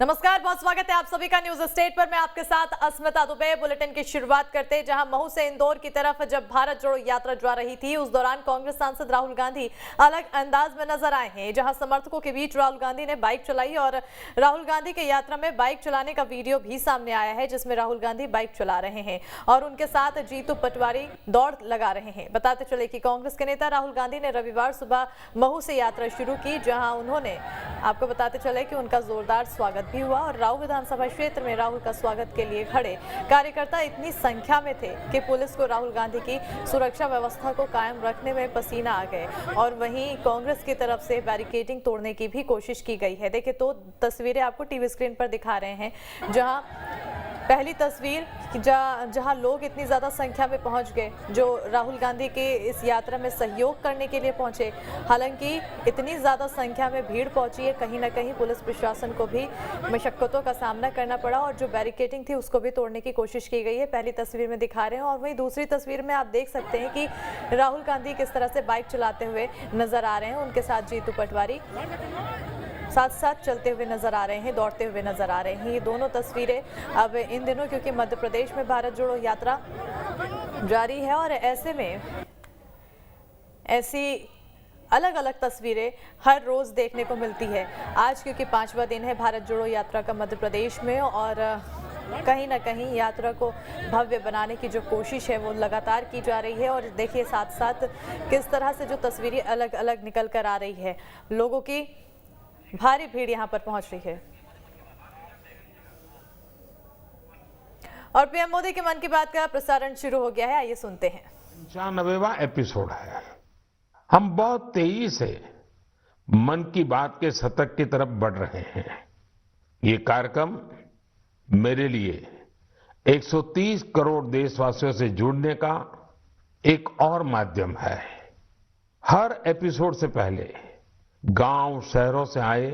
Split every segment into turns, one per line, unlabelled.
नमस्कार, बहुत स्वागत है आप सभी का न्यूज स्टेट पर। मैं आपके साथ अस्मिता दुबे। बुलेटिन की शुरुआत करते हैं जहां महू से इंदौर की तरफ जब भारत जोड़ो यात्रा जा रही थी, उस दौरान कांग्रेस सांसद राहुल गांधी अलग अंदाज में नजर आए हैं। जहां समर्थकों के बीच राहुल गांधी ने बाइक चलाई और राहुल गांधी की यात्रा में बाइक चलाने का वीडियो भी सामने आया है, जिसमें राहुल गांधी बाइक चला रहे हैं और उनके साथ जीतू पटवारी दौड़ लगा रहे हैं। बताते चले कि कांग्रेस के नेता राहुल गांधी ने रविवार सुबह महू से यात्रा शुरू की, जहां उन्होंने आपको बताते चले कि उनका जोरदार स्वागत भी हुआ और राऊ विधानसभा क्षेत्र में राहुल का स्वागत के लिए खड़े कार्यकर्ता इतनी संख्या में थे कि पुलिस को राहुल गांधी की सुरक्षा व्यवस्था को कायम रखने में पसीना आ गए और वहीं कांग्रेस की तरफ से बैरिकेडिंग तोड़ने की भी कोशिश की गई है। देखिए, तो तस्वीरें आपको टीवी स्क्रीन पर दिखा रहे हैं। जहां पहली तस्वीर जहां लोग इतनी ज्यादा संख्या में पहुंच गए जो राहुल गांधी के इस यात्रा में सहयोग करने के लिए पहुंचे। हालांकि इतनी ज्यादा संख्या में भीड़ पहुंची है, कहीं ना कहीं पुलिस प्रशासन को भी मशक्कतों का सामना करना पड़ा और जो बैरिकेडिंग थी उसको भी तोड़ने की कोशिश की गई है। पहली तस्वीर में दिखा रहे हैं और वहीं दूसरी तस्वीर में आप देख सकते हैं कि राहुल गांधी किस तरह से बाइक चलाते हुए नजर आ रहे हैं। उनके साथ जीतू पटवारी साथ साथ चलते हुए नजर आ रहे हैं, दौड़ते हुए नजर आ रहे हैं। ये दोनों तस्वीरें अब इन दिनों, क्योंकि मध्य प्रदेश में भारत जोड़ो यात्रा जारी है और ऐसे में ऐसी अलग अलग तस्वीरें हर रोज देखने को मिलती है। आज क्योंकि 5वां दिन है भारत जोड़ो यात्रा का मध्य प्रदेश में और कहीं ना कहीं यात्रा को भव्य बनाने की जो कोशिश है वो लगातार की जा रही है। और देखिए साथ साथ किस तरह से जो तस्वीरें अलग अलग निकल कर आ रही है, लोगों की भारी भीड़ यहां पर पहुंच रही है। और पीएम मोदी के मन की बात का प्रसारण शुरू हो गया है, आइए सुनते हैं।
95वां एपिसोड है। हम बहुत तेजी से मन की बात के शतक की तरफ बढ़ रहे हैं। ये कार्यक्रम मेरे लिए 130 करोड़ देशवासियों से जुड़ने का एक और माध्यम है। हर एपिसोड से पहले गांव शहरों से आए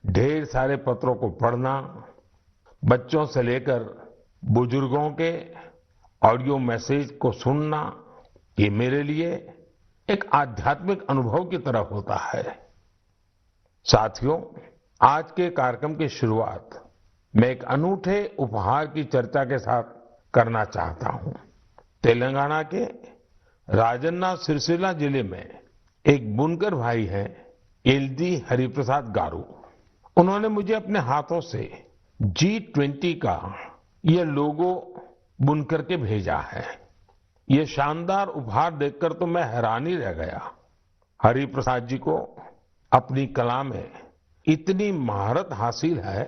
ढेर सारे पत्रों को पढ़ना, बच्चों से लेकर बुजुर्गों के ऑडियो मैसेज को सुनना, ये मेरे लिए एक आध्यात्मिक अनुभव की तरह होता है। साथियों, आज के कार्यक्रम की शुरुआत मैं एक अनूठे उपहार की चर्चा के साथ करना चाहता हूं। तेलंगाना के राजन्ना सिरसिल्ला जिले में एक बुनकर भाई हैं, एलदी हरिप्रसाद गारू। उन्होंने मुझे अपने हाथों से G20 का यह लोगो बुनकर के भेजा है। यह शानदार उपहार देखकर तो मैं हैरान ही रह गया। हरिप्रसाद जी को अपनी कला में इतनी महारत हासिल है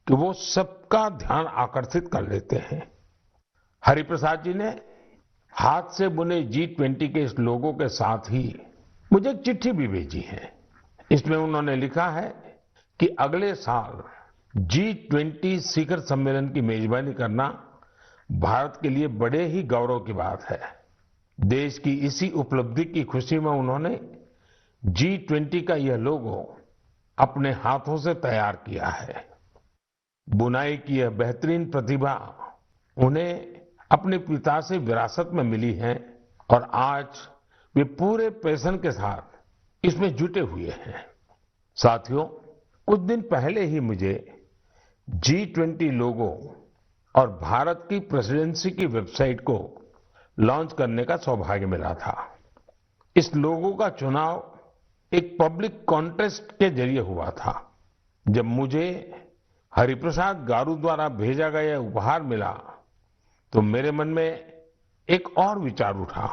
कि वो सबका ध्यान आकर्षित कर लेते हैं। हरिप्रसाद जी ने हाथ से बुने G20 के इस लोगो के साथ ही मुझे एक चिट्ठी भी भेजी है। इसमें उन्होंने लिखा है कि अगले साल G20 शिखर सम्मेलन की मेजबानी करना भारत के लिए बड़े ही गौरव की बात है। देश की इसी उपलब्धि की खुशी में उन्होंने G20 का यह लोगो अपने हाथों से तैयार किया है। बुनाई की यह बेहतरीन प्रतिभा उन्हें अपने पिता से विरासत में मिली है और आज वे पूरे पैशन के साथ इसमें जुटे हुए हैं। साथियों, कुछ दिन पहले ही मुझे G20 लोगो और भारत की प्रेसिडेंसी की वेबसाइट को लॉन्च करने का सौभाग्य मिला था। इस लोगो का चुनाव एक पब्लिक कॉन्टेस्ट के जरिए हुआ था। जब मुझे हरिप्रसाद गारू द्वारा भेजा गया उपहार मिला तो मेरे मन में एक और विचार उठा।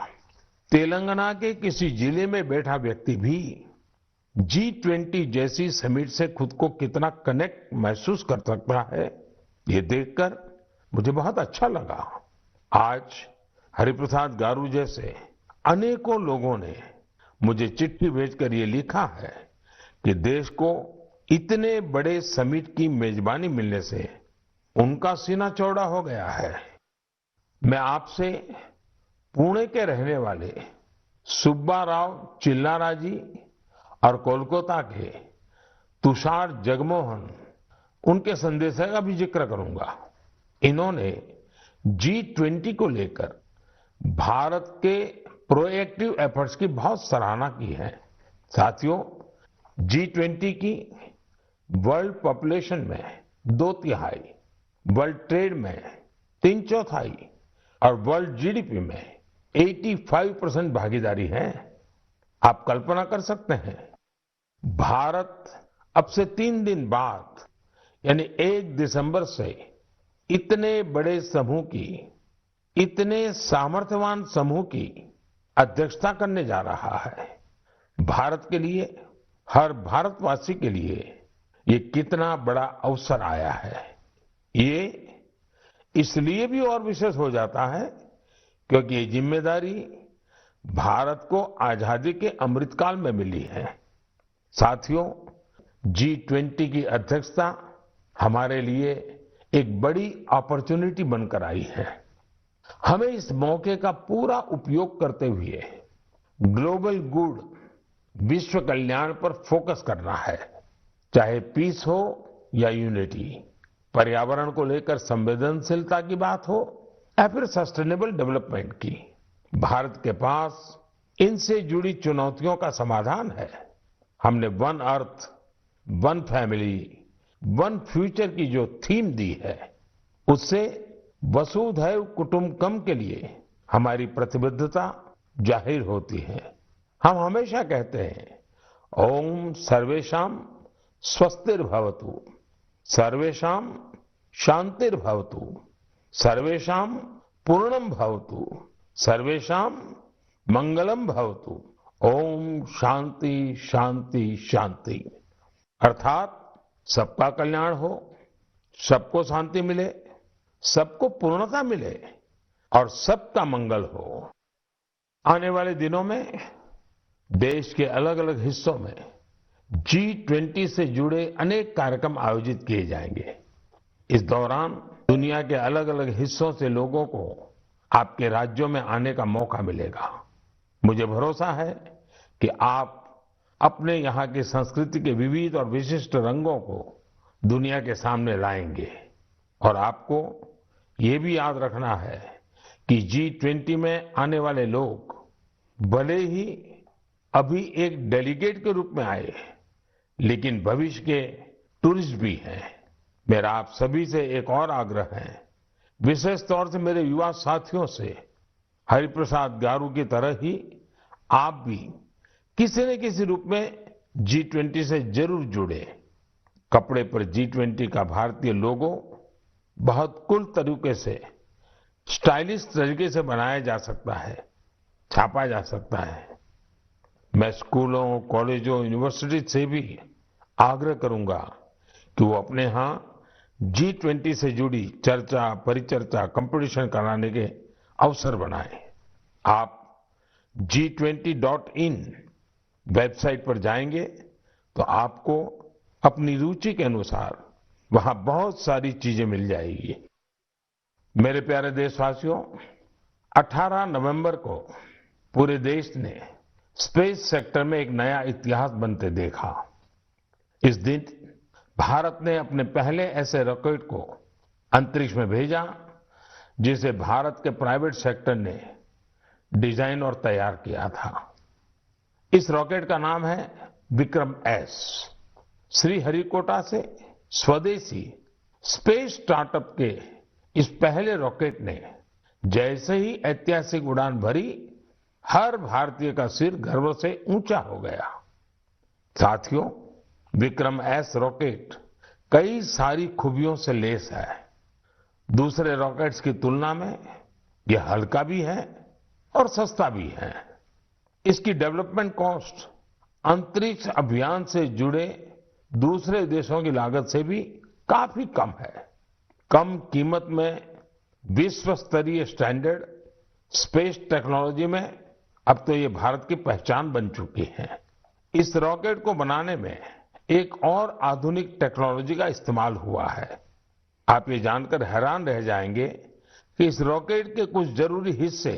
तेलंगाना के किसी जिले में बैठा व्यक्ति भी G20 जैसी समिट से खुद को कितना कनेक्ट महसूस कर सकता है, ये देखकर मुझे बहुत अच्छा लगा। आज हरिप्रसाद गारू जैसे अनेकों लोगों ने मुझे चिट्ठी भेजकर ये लिखा है कि देश को इतने बड़े समिट की मेजबानी मिलने से उनका सीना चौड़ा हो गया है। मैं आपसे पुणे के रहने वाले सुब्बा राव चिल्लारा जी और कोलकाता के तुषार जगमोहन, उनके संदेश का भी जिक्र करूंगा। इन्होंने G20 को लेकर भारत के प्रोएक्टिव एफर्ट्स की बहुत सराहना की है। साथियों, G20 की वर्ल्ड पॉपुलेशन में 2/3, वर्ल्ड ट्रेड में 3/4 और वर्ल्ड जीडीपी में 85% भागीदारी है। आप कल्पना कर सकते हैं, भारत अब से 3 दिन बाद यानी 1 दिसंबर से इतने बड़े समूह की, इतने सामर्थ्यवान समूह की अध्यक्षता करने जा रहा है। भारत के लिए, हर भारतवासी के लिए ये कितना बड़ा अवसर आया है। ये इसलिए भी और विशेष हो जाता है क्योंकि ये जिम्मेदारी भारत को आजादी के अमृतकाल में मिली है। साथियों, G20 की अध्यक्षता हमारे लिए एक बड़ी अपॉर्चुनिटी बनकर आई है। हमें इस मौके का पूरा उपयोग करते हुए ग्लोबल गुड, विश्व कल्याण पर फोकस करना है। चाहे पीस हो या यूनिटी, पर्यावरण को लेकर संवेदनशीलता की बात हो या फिर सस्टेनेबल डेवलपमेंट की, भारत के पास इनसे जुड़ी चुनौतियों का समाधान है। हमने one earth, one family, one future की जो थीम दी है, उससे वसुधैव कुटुंबकम के लिए हमारी प्रतिबद्धता जाहिर होती है। हम हमेशा कहते हैं, ओम सर्वेषां स्वस्तिर्भवतु, सर्वेषां शांतिर्भवतु, सर्वेषां पूर्णम भवतु, सर्वेषां मंगलम भवतु। ओम शांति शांति शांति। अर्थात सबका कल्याण हो, सबको शांति मिले, सबको पूर्णता मिले और सबका मंगल हो। आने वाले दिनों में देश के अलग अलग हिस्सों में G20 से जुड़े अनेक कार्यक्रम आयोजित किए जाएंगे। इस दौरान दुनिया के अलग अलग हिस्सों से लोगों को आपके राज्यों में आने का मौका मिलेगा। मुझे भरोसा है कि आप अपने यहाँ की संस्कृति के विविध और विशिष्ट रंगों को दुनिया के सामने लाएंगे। और आपको ये भी याद रखना है कि G20 में आने वाले लोग भले ही अभी एक डेलीगेट के रूप में आए, लेकिन भविष्य के टूरिस्ट भी हैं। मेरा आप सभी से एक और आग्रह है, विशेष तौर से मेरे युवा साथियों से, हरिप्रसाद गारू की तरह ही आप भी किसी न किसी रूप में G20 से जरूर जुड़े। कपड़े पर G20 का भारतीय लोगो बहुत कूल तरीके से, स्टाइलिश तरीके से बनाया जा सकता है, छापा जा सकता है। मैं स्कूलों, कॉलेजों, यूनिवर्सिटी से भी आग्रह करूंगा कि वो अपने यहाँ G20 से जुड़ी चर्चा, परिचर्चा, कंपटीशन कराने के अवसर बनाएं। आप G20.in वेबसाइट पर जाएंगे तो आपको अपनी रुचि के अनुसार वहां बहुत सारी चीजें मिल जाएगी। मेरे प्यारे देशवासियों, 18 नवंबर को पूरे देश ने स्पेस सेक्टर में एक नया इतिहास बनते देखा। इस दिन भारत ने अपने पहले ऐसे रॉकेट को अंतरिक्ष में भेजा जिसे भारत के प्राइवेट सेक्टर ने डिजाइन और तैयार किया था। इस रॉकेट का नाम है विक्रम-S। श्रीहरिकोटा से स्वदेशी स्पेस स्टार्टअप के इस पहले रॉकेट ने जैसे ही ऐतिहासिक उड़ान भरी, हर भारतीय का सिर गर्व से ऊंचा हो गया। साथियों, विक्रम-S रॉकेट कई सारी खूबियों से लैस है। दूसरे रॉकेट्स की तुलना में यह हल्का भी है और सस्ता भी है। इसकी डेवलपमेंट कॉस्ट अंतरिक्ष अभियान से जुड़े दूसरे देशों की लागत से भी काफी कम है। कम कीमत में विश्व स्तरीय स्टैंडर्ड स्पेस टेक्नोलॉजी में अब तो ये भारत की पहचान बन चुकी है। इस रॉकेट को बनाने में एक और आधुनिक टेक्नोलॉजी का इस्तेमाल हुआ है। आप ये जानकर हैरान रह जाएंगे कि इस रॉकेट के कुछ जरूरी हिस्से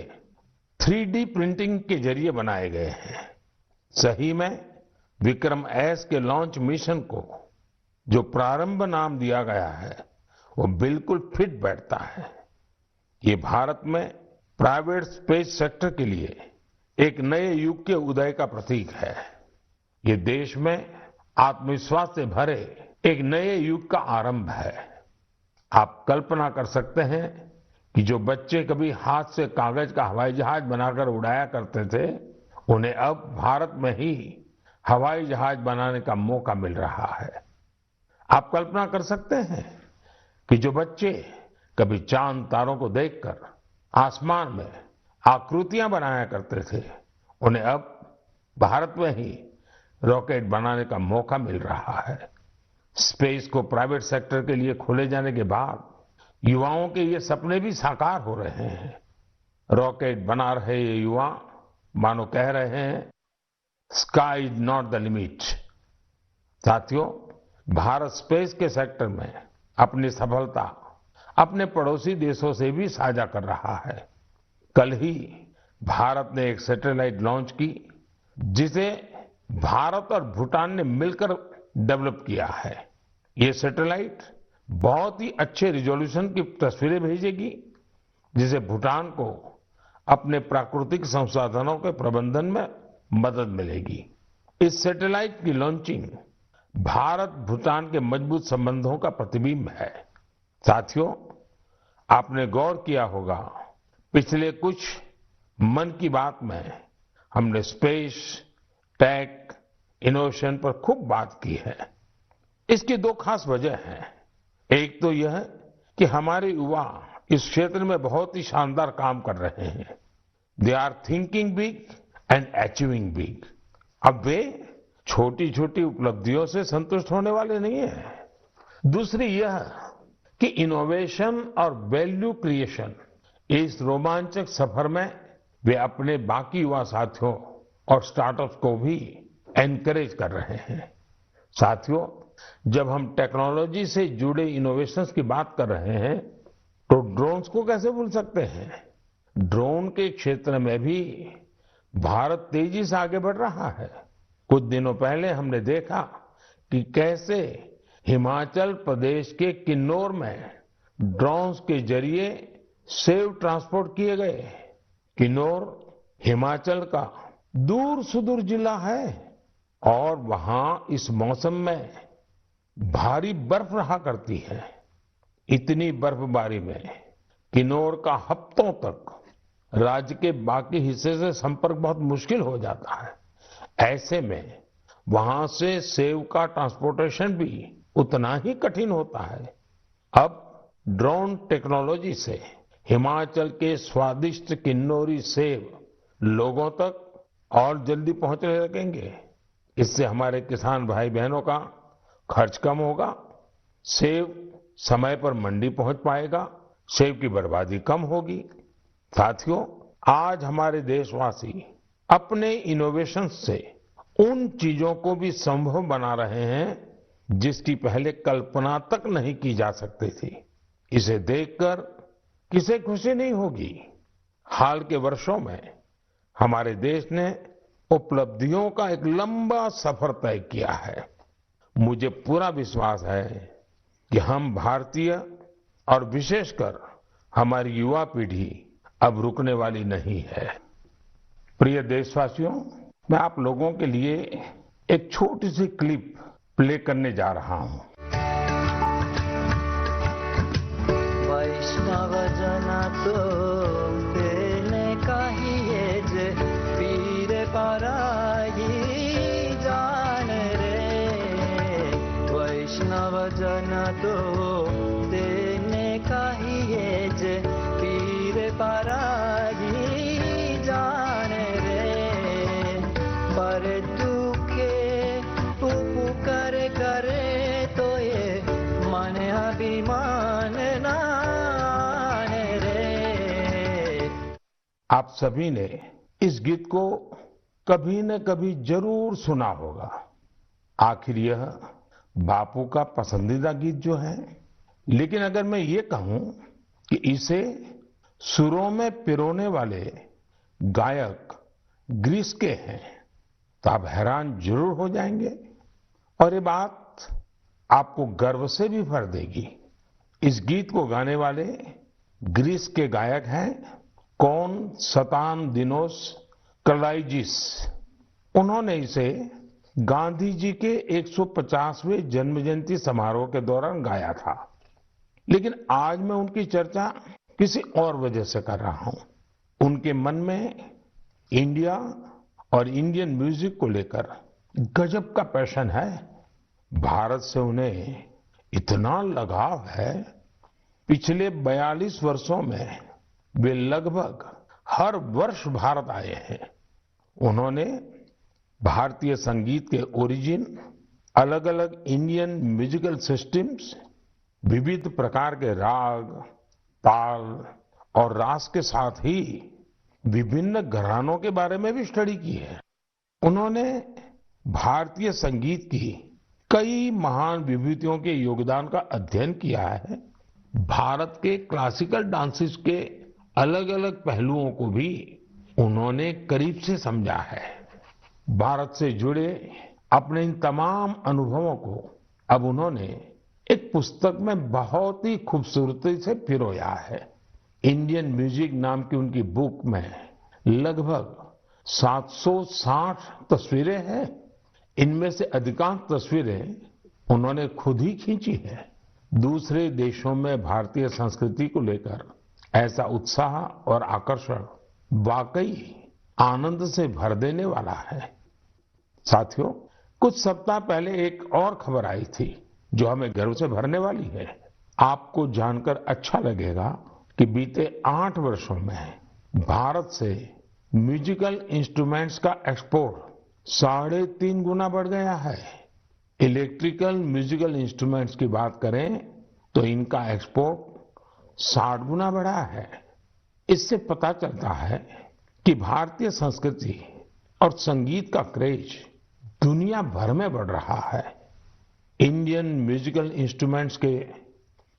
3D प्रिंटिंग के जरिए बनाए गए हैं। सही में विक्रम-S के लॉन्च मिशन को जो प्रारंभ नाम दिया गया है, वो बिल्कुल फिट बैठता है। ये भारत में प्राइवेट स्पेस सेक्टर के लिए एक नए युग के उदय का प्रतीक है। ये देश में आत्मविश्वास से भरे एक नए युग का आरंभ है। आप कल्पना कर सकते हैं कि जो बच्चे कभी हाथ से कागज का हवाई जहाज बनाकर उड़ाया करते थे, उन्हें अब भारत में ही हवाई जहाज बनाने का मौका मिल रहा है। आप कल्पना कर सकते हैं कि जो बच्चे कभी चांद तारों को देखकर आसमान में आकृतियां बनाया करते थे, उन्हें अब भारत में ही रॉकेट बनाने का मौका मिल रहा है। स्पेस को प्राइवेट सेक्टर के लिए खोले जाने के बाद युवाओं के ये सपने भी साकार हो रहे हैं। रॉकेट बना रहे ये युवा मानो कह रहे हैं, sky is not the limit. साथियों, भारत स्पेस के सेक्टर में अपनी सफलता अपने पड़ोसी देशों से भी साझा कर रहा है। कल ही भारत ने एक सैटेलाइट लॉन्च की, जिसे भारत और भूटान ने मिलकर डेवलप किया है। ये सैटेलाइट बहुत ही अच्छे रिजोल्यूशन की तस्वीरें भेजेगी, जिसे भूटान को अपने प्राकृतिक संसाधनों के प्रबंधन में मदद मिलेगी। इस सैटेलाइट की लॉन्चिंग भारत भूटान के मजबूत संबंधों का प्रतिबिंब है। साथियों, आपने गौर किया होगा, पिछले कुछ मन की बात में हमने स्पेस, टेक, इनोवेशन पर खूब बात की है। इसकी दो खास वजह हैं। एक तो यह कि हमारे युवा इस क्षेत्र में बहुत ही शानदार काम कर रहे हैं। They are thinking big and achieving big. अब वे छोटी छोटी उपलब्धियों से संतुष्ट होने वाले नहीं हैं। दूसरी यह कि इनोवेशन और वैल्यू क्रिएशन, इस रोमांचक सफर में वे अपने बाकी युवा साथियों और स्टार्टअप्स को भी एनकरेज कर रहे हैं। साथियों, जब हम टेक्नोलॉजी से जुड़े इनोवेशंस की बात कर रहे हैं, तो ड्रोन्स को कैसे भूल सकते हैं। ड्रोन के क्षेत्र में भी भारत तेजी से आगे बढ़ रहा है। कुछ दिनों पहले हमने देखा कि कैसे हिमाचल प्रदेश के किन्नौर में ड्रोन्स के जरिए सेब ट्रांसपोर्ट किए गए। किन्नौर हिमाचल का दूर सुदूर जिला है और वहां इस मौसम में भारी बर्फ रहा करती है। इतनी बर्फबारी में किन्नौर का हफ्तों तक राज्य के बाकी हिस्से से संपर्क बहुत मुश्किल हो जाता है। ऐसे में वहां से सेब का ट्रांसपोर्टेशन भी उतना ही कठिन होता है। अब ड्रोन टेक्नोलॉजी से हिमाचल के स्वादिष्ट किन्नौरी सेब लोगों तक और जल्दी पहुंचने लगेंगे। इससे हमारे किसान भाई बहनों का खर्च कम होगा, सेब समय पर मंडी पहुंच पाएगा, सेब की बर्बादी कम होगी। साथियों, आज हमारे देशवासी अपने इनोवेशन से उन चीजों को भी संभव बना रहे हैं जिसकी पहले कल्पना तक नहीं की जा सकती थी। इसे देखकर किसे खुशी नहीं होगी। हाल के वर्षों में हमारे देश ने उपलब्धियों का एक लंबा सफर तय किया है। मुझे पूरा विश्वास है कि हम भारतीय और विशेषकर हमारी युवा पीढ़ी अब रुकने वाली नहीं है। प्रिय देशवासियों, मैं आप लोगों के लिए एक छोटी सी क्लिप प्ले करने जा रहा हूं।
वैष्णव जना तो तेने कहिए जे पीर पराई जान रे। वैष्णव जना तो तेने कहिए जे पीर पराई जान रे। पर दुखे उपकार करे तो ये मन अभिमान नान रे।
आप सभी ने इस गीत को कभी न कभी जरूर सुना होगा। आखिर यह बापू का पसंदीदा गीत जो है। लेकिन अगर मैं ये कहूं कि इसे सुरों में पिरोने वाले गायक ग्रीस के हैं, तो आप हैरान जरूर हो जाएंगे और ये बात आपको गर्व से भी भर देगी। इस गीत को गाने वाले ग्रीस के गायक हैं कॉन्स्टांटिनोस कलाइजिस। उन्होंने इसे गांधी जी के 150वें जन्म जयंती समारोह के दौरान गाया था। लेकिन आज मैं उनकी चर्चा किसी और वजह से कर रहा हूं। उनके मन में इंडिया और इंडियन म्यूजिक को लेकर गजब का पैशन है। भारत से उन्हें इतना लगाव है, पिछले 42 वर्षों में वे लगभग हर वर्ष भारत आए हैं। उन्होंने भारतीय संगीत के ओरिजिन, अलग अलग इंडियन म्यूजिकल सिस्टम्स, विविध प्रकार के राग, ताल और रास के साथ ही विभिन्न घरानों के बारे में भी स्टडी की है। उन्होंने भारतीय संगीत की कई महान विभूतियों के योगदान का अध्ययन किया है। भारत के क्लासिकल डांसेस के अलग अलग पहलुओं को भी उन्होंने करीब से समझा है। भारत से जुड़े अपने इन तमाम अनुभवों को अब उन्होंने एक पुस्तक में बहुत ही खूबसूरती से पिरोया है। इंडियन म्यूजिक नाम की उनकी बुक में लगभग 760 तस्वीरें हैं। इनमें से अधिकांश तस्वीरें उन्होंने खुद ही खींची है। दूसरे देशों में भारतीय संस्कृति को लेकर ऐसा उत्साह और आकर्षण वाकई आनंद से भर देने वाला है। साथियों, कुछ सप्ताह पहले एक और खबर आई थी जो हमें गर्व से भरने वाली है। आपको जानकर अच्छा लगेगा कि बीते 8 वर्षों में भारत से म्यूजिकल इंस्ट्रूमेंट्स का एक्सपोर्ट 3.5 गुना बढ़ गया है। इलेक्ट्रिकल म्यूजिकल इंस्ट्रूमेंट्स की बात करें तो इनका एक्सपोर्ट 60 गुना बढ़ा है। इससे पता चलता है कि भारतीय संस्कृति और संगीत का क्रेज दुनिया भर में बढ़ रहा है। इंडियन म्यूजिकल इंस्ट्रूमेंट्स के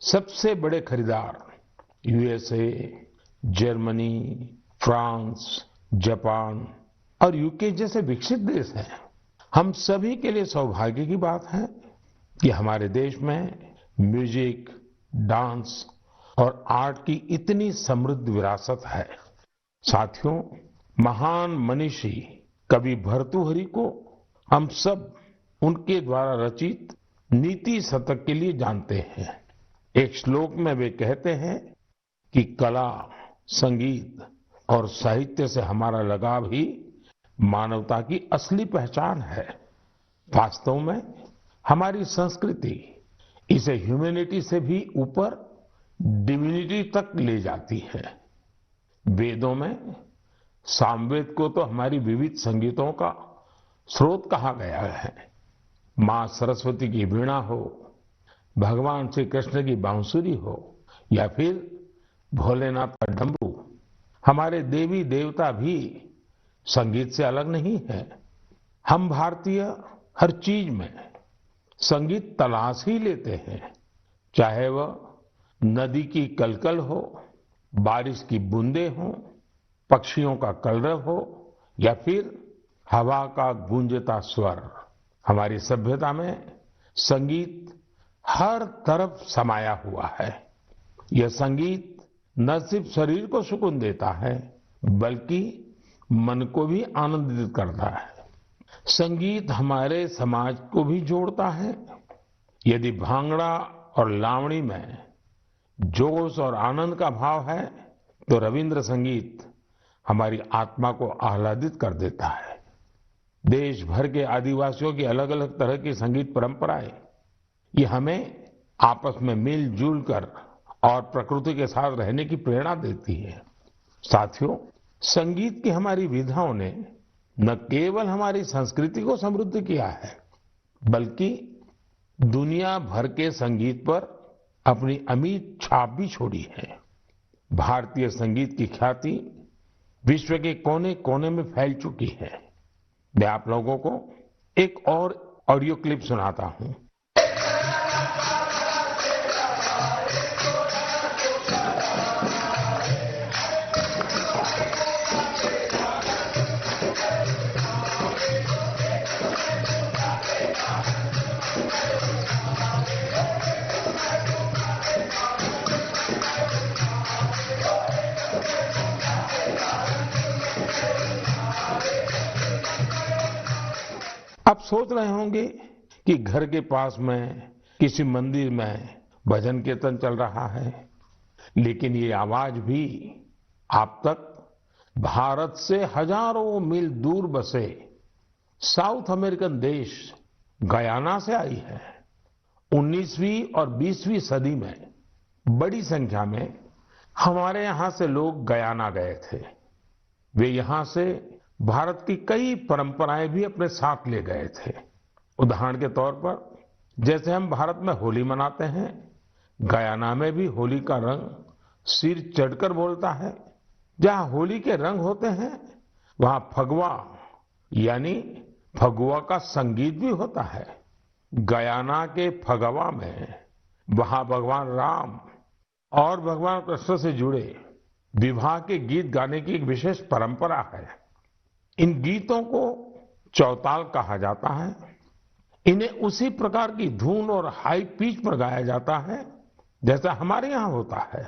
सबसे बड़े खरीदार यूएसए, जर्मनी, फ्रांस, जापान और यूके जैसे विकसित देश हैं। हम सभी के लिए सौभाग्य की बात है कि हमारे देश में म्यूजिक, डांस और आर्ट की इतनी समृद्ध विरासत है। साथियों, महान मनीषी कवि भर्तृहरि को हम सब उनके द्वारा रचित नीति शतक के लिए जानते हैं। एक श्लोक में वे कहते हैं कि कला, संगीत और साहित्य से हमारा लगाव ही मानवता की असली पहचान है। वास्तव में हमारी संस्कृति इसे ह्यूमैनिटी से भी ऊपर डिविनिटी तक ले जाती है। वेदों में सामवेद को तो हमारी विविध संगीतों का स्रोत कहा गया है। मां सरस्वती की वीणा हो, भगवान श्री कृष्ण की बांसुरी हो या फिर भोलेनाथ का डमरू, हमारे देवी देवता भी संगीत से अलग नहीं है। हम भारतीय हर चीज में संगीत तलाश ही लेते हैं, चाहे वह नदी की कलकल हो, बारिश की बूंदें हो, पक्षियों का कलरव हो या फिर हवा का गूंजता स्वर। हमारी सभ्यता में संगीत हर तरफ समाया हुआ है। यह संगीत न सिर्फ शरीर को सुकून देता है बल्कि मन को भी आनंदित करता है। संगीत हमारे समाज को भी जोड़ता है। यदि भांगड़ा और लावणी में जोश और आनंद का भाव है तो रविंद्र संगीत हमारी आत्मा को आह्लादित कर देता है। देश भर के आदिवासियों की अलग अलग तरह की संगीत परंपराएं ये हमें आपस में मिलजुल कर और प्रकृति के साथ रहने की प्रेरणा देती है। साथियों, संगीत की हमारी विधाओं ने न केवल हमारी संस्कृति को समृद्ध किया है बल्कि दुनिया भर के संगीत पर अपनी अमिट छाप भी छोड़ी है। भारतीय संगीत की ख्याति विश्व के कोने कोने में फैल चुकी है। मैं आप लोगों को एक और ऑडियो क्लिप सुनाता हूं। अब सोच रहे होंगे कि घर के पास में किसी मंदिर में भजन कीर्तन चल रहा है, लेकिन ये आवाज भी आप तक भारत से हजारों मील दूर बसे साउथ अमेरिकन देश गयाना से आई है। 19वीं और 20वीं सदी में बड़ी संख्या में हमारे यहां से लोग गयाना गए थे। वे यहां से भारत की कई परंपराएं भी अपने साथ ले गए थे। उदाहरण के तौर पर जैसे हम भारत में होली मनाते हैं, गयाना में भी होली का रंग सिर चढ़कर बोलता है। जहां होली के रंग होते हैं वहां फगवा यानी फगुआ का संगीत भी होता है। गयाना के फगवा में वहां भगवान राम और भगवान कृष्ण से जुड़े विवाह के गीत गाने की एक विशेष परंपरा है। इन गीतों को चौताल कहा जाता है। इन्हें उसी प्रकार की धुन और हाई पिच पर गाया जाता है जैसा हमारे यहाँ होता है।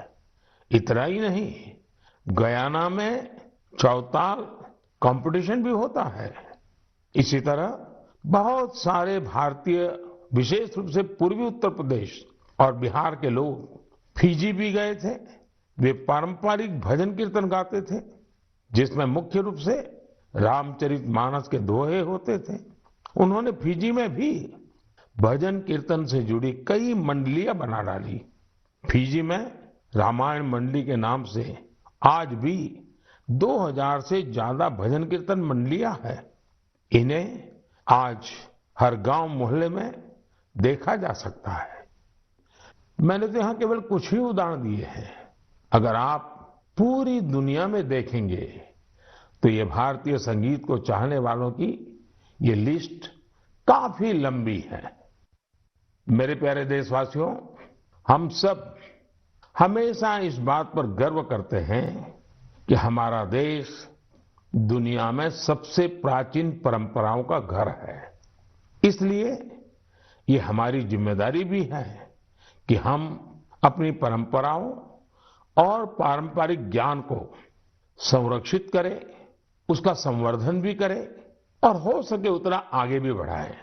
इतना ही नहीं, गयाना में चौताल कंपटीशन भी होता है। इसी तरह बहुत सारे भारतीय, विशेष रूप से पूर्वी उत्तर प्रदेश और बिहार के लोग फिजी भी गए थे। वे पारंपरिक भजन कीर्तन गाते थे जिसमें मुख्य रूप से रामचरितमानस के दोहे होते थे। उन्होंने फिजी में भी भजन कीर्तन से जुड़ी कई मंडलियां बना डाली। फिजी में रामायण मंडली के नाम से आज भी 2000 से ज्यादा भजन कीर्तन मंडलियां हैं। इन्हें आज हर गांव मोहल्ले में देखा जा सकता है। मैंने तो यहां केवल कुछ ही उदाहरण दिए हैं। अगर आप पूरी दुनिया में देखेंगे तो ये भारतीय संगीत को चाहने वालों की ये लिस्ट काफी लंबी है। मेरे प्यारे देशवासियों, हम सब हमेशा इस बात पर गर्व करते हैं कि हमारा देश दुनिया में सबसे प्राचीन परंपराओं का घर है। इसलिए ये हमारी जिम्मेदारी भी है कि हम अपनी परंपराओं और पारंपरिक ज्ञान को संरक्षित करें, उसका संवर्धन भी करें और हो सके उतना आगे भी बढ़ाएं।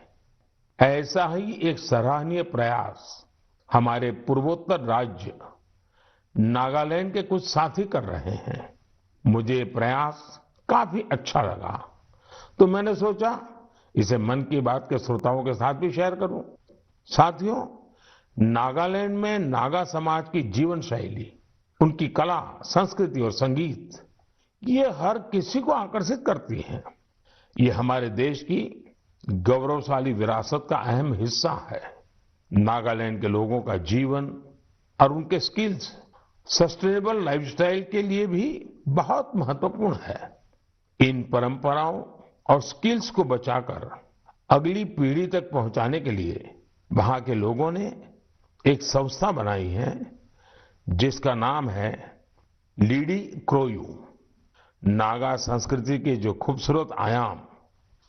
ऐसा ही एक सराहनीय प्रयास हमारे पूर्वोत्तर राज्य नागालैंड के कुछ साथी कर रहे हैं। मुझे ये प्रयास काफी अच्छा लगा, तो मैंने सोचा इसे मन की बात के श्रोताओं के साथ भी शेयर करूं। साथियों, नागालैंड में नागा समाज की जीवन शैली, उनकी कला, संस्कृति और संगीत, ये हर किसी को आकर्षित करती है। ये हमारे देश की गौरवशाली विरासत का अहम हिस्सा है। नागालैंड के लोगों का जीवन और उनके स्किल्स सस्टेनेबल लाइफस्टाइल के लिए भी बहुत महत्वपूर्ण है। इन परंपराओं और स्किल्स को बचाकर अगली पीढ़ी तक पहुंचाने के लिए वहां के लोगों ने एक संस्था बनाई है जिसका नाम है लीडी क्रोयू। नागा संस्कृति के जो खूबसूरत आयाम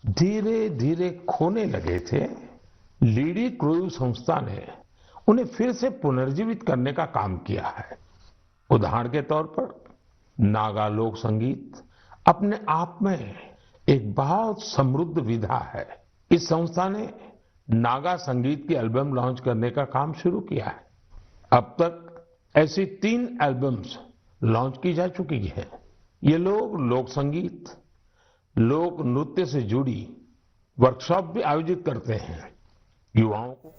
धीरे धीरे खोने लगे थे, लीडी क्रोयू संस्था ने उन्हें फिर से पुनर्जीवित करने का काम किया है। उदाहरण के तौर पर नागा लोक संगीत अपने आप में एक बहुत समृद्ध विधा है। इस संस्था ने नागा संगीत की एल्बम लॉन्च करने का काम शुरू किया है। अब तक ऐसी 3 एल्बम्स लॉन्च की जा चुकी हैं। ये लोग लोक संगीत, लोक नृत्य से जुड़ी वर्कशॉप भी आयोजित करते हैं युवाओं को।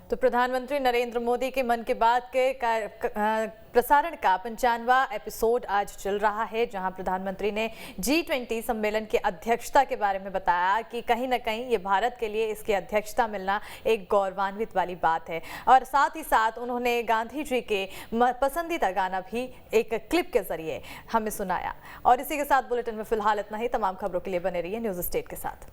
तो प्रधानमंत्री नरेंद्र मोदी के मन की बात के प्रसारण का 95वां एपिसोड आज चल रहा है, जहां प्रधानमंत्री ने G20 सम्मेलन की अध्यक्षता के बारे में बताया कि कहीं ना कहीं ये भारत के लिए इसकी अध्यक्षता मिलना एक गौरवान्वित वाली बात है। और साथ ही साथ उन्होंने गांधी जी के पसंदीदा गाना भी एक क्लिप के जरिए हमें सुनाया। और इसी के साथ बुलेटिन में फिलहाल इतना ही। तमाम खबरों के लिए बने रहिए न्यूज़ स्टेट के साथ।